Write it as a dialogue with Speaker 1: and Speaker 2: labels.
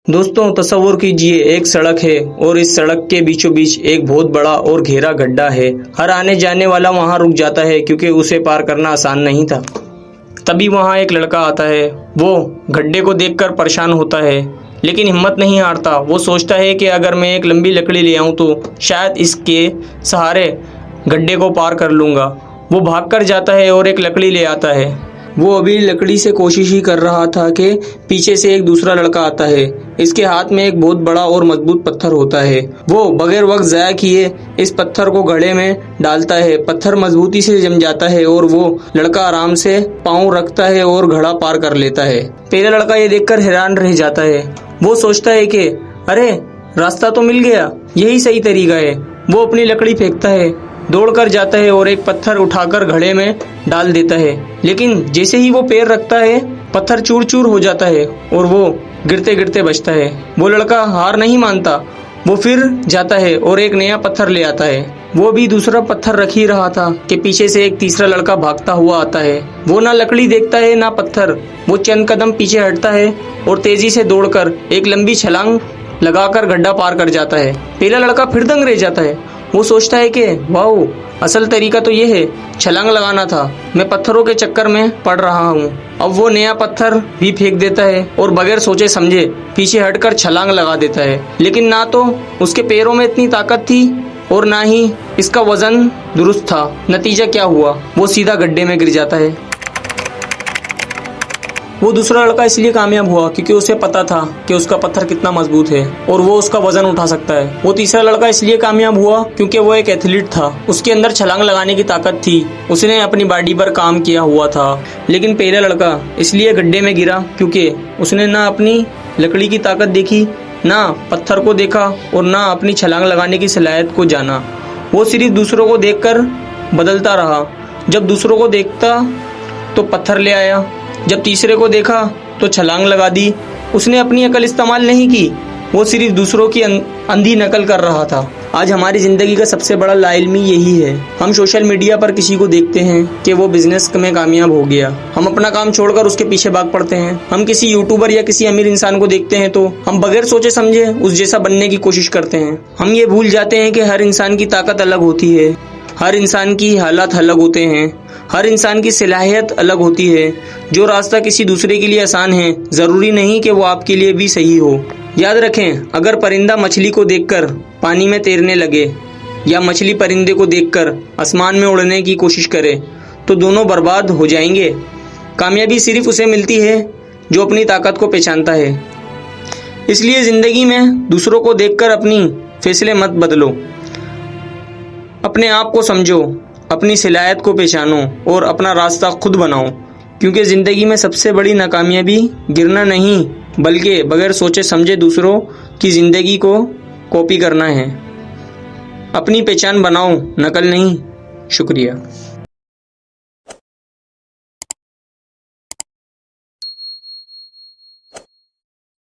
Speaker 1: दोस्तों तसव्वुर कीजिए एक सड़क है और इस सड़क के बीचों बीच एक बहुत बड़ा और गहरा गड्ढा है। हर आने जाने वाला वहां रुक जाता है क्योंकि उसे पार करना आसान नहीं था। तभी वहां एक लड़का आता है। वो गड्ढे को देखकर परेशान होता है लेकिन हिम्मत नहीं हारता। वो सोचता है कि अगर मैं एक लंबी लकड़ी ले आऊं तो शायद इसके सहारे गड्ढे को पार कर लूँगा। वो भागकर जाता है और एक लकड़ी ले आता है। वो अभी लकड़ी से कोशिश ही कर रहा था कि पीछे से एक दूसरा लड़का आता है। इसके हाथ में एक बहुत बड़ा और मजबूत पत्थर होता है। वो बगैर वक्त ज़ाया किए इस पत्थर को घड़े में डालता है। पत्थर मजबूती से जम जाता है और वो लड़का आराम से पाँव रखता है और घड़ा पार कर लेता है। पहला लड़का ये देखकर हैरान रह जाता है। वो सोचता है कि अरे रास्ता तो मिल गया, यही सही तरीका है। वो अपनी लकड़ी फेंकता है, दौड़कर जाता है और एक पत्थर उठाकर घड़े में डाल देता है। लेकिन जैसे ही वो पैर रखता है पत्थर चूर चूर हो जाता है और वो गिरते गिरते बचता है। वो लड़का हार नहीं मानता। वो फिर जाता है और एक नया पत्थर ले आता है। वो भी दूसरा पत्थर रख ही रहा था कि पीछे से एक तीसरा लड़का भागता हुआ आता है। वो ना लकड़ी देखता है ना पत्थर। वो चंद कदम पीछे हटता है और तेजी से दौड़कर एक लंबी छलांग लगाकर गड्ढा पार कर जाता है। पहला लड़का फिर दंग रह जाता है। वो सोचता है कि वाओ, असल तरीका तो ये है, छलांग लगाना था। मैं पत्थरों के चक्कर में पड़ रहा हूँ। अब वो नया पत्थर भी फेंक देता है और बगैर सोचे समझे पीछे हटकर छलांग लगा देता है। लेकिन ना तो उसके पैरों में इतनी ताकत थी और ना ही इसका वजन दुरुस्त था। नतीजा क्या हुआ? वो सीधा गड्ढे में गिर जाता है। वो दूसरा लड़का इसलिए कामयाब हुआ क्योंकि उसे पता था कि उसका पत्थर कितना मजबूत है और वो उसका वजन उठा सकता है। वो तीसरा लड़का इसलिए कामयाब हुआ क्योंकि वो एक एथलीट था। उसके अंदर छलांग लगाने की ताकत थी। उसने अपनी बॉडी पर काम किया हुआ था। लेकिन पहला लड़का इसलिए गड्ढे में गिरा क्योंकि उसने ना अपनी लकड़ी की ताकत देखी, ना पत्थर को देखा और ना अपनी छलांग लगाने की सलाहियत को जाना। वो सिर्फ दूसरों को देखकर बदलता रहा। जब दूसरों को देखता तो पत्थर ले आया, जब तीसरे को देखा तो छलांग लगा दी। उसने अपनी अकल इस्तेमाल नहीं की। वो सिर्फ दूसरों की अंधी नकल कर रहा था। आज हमारी ज़िंदगी का सबसे बड़ा लाइल्मी यही है। हम सोशल मीडिया पर किसी को देखते हैं कि वो बिजनेस में कामयाब हो गया, हम अपना काम छोड़कर उसके पीछे भाग पड़ते हैं। हम किसी यूट्यूबर या किसी अमीर इंसान को देखते हैं तो हम बगैर सोचे समझे उस जैसा बनने की कोशिश करते हैं। हम ये भूल जाते हैं कि हर इंसान की ताकत अलग होती है, हर इंसान की हालात अलग होते हैं, हर इंसान की सलाहियत अलग होती है। जो रास्ता किसी दूसरे के लिए आसान है ज़रूरी नहीं कि वो आपके लिए भी सही हो। याद रखें, अगर परिंदा मछली को देखकर पानी में तैरने लगे या मछली परिंदे को देखकर आसमान में उड़ने की कोशिश करे तो दोनों बर्बाद हो जाएंगे। कामयाबी सिर्फ उसे मिलती है जो अपनी ताकत को पहचानता है। इसलिए ज़िंदगी में दूसरों को देखकर अपनी फैसले मत बदलो। अपने आप को समझो, अपनी सलाहियत को पहचानो और अपना रास्ता खुद बनाओ। क्योंकि ज़िंदगी में सबसे बड़ी नाकामयाबी गिरना नहीं बल्कि बगैर सोचे समझे दूसरों की ज़िंदगी को कॉपी करना है। अपनी पहचान बनाओ, नकल नहीं। शुक्रिया।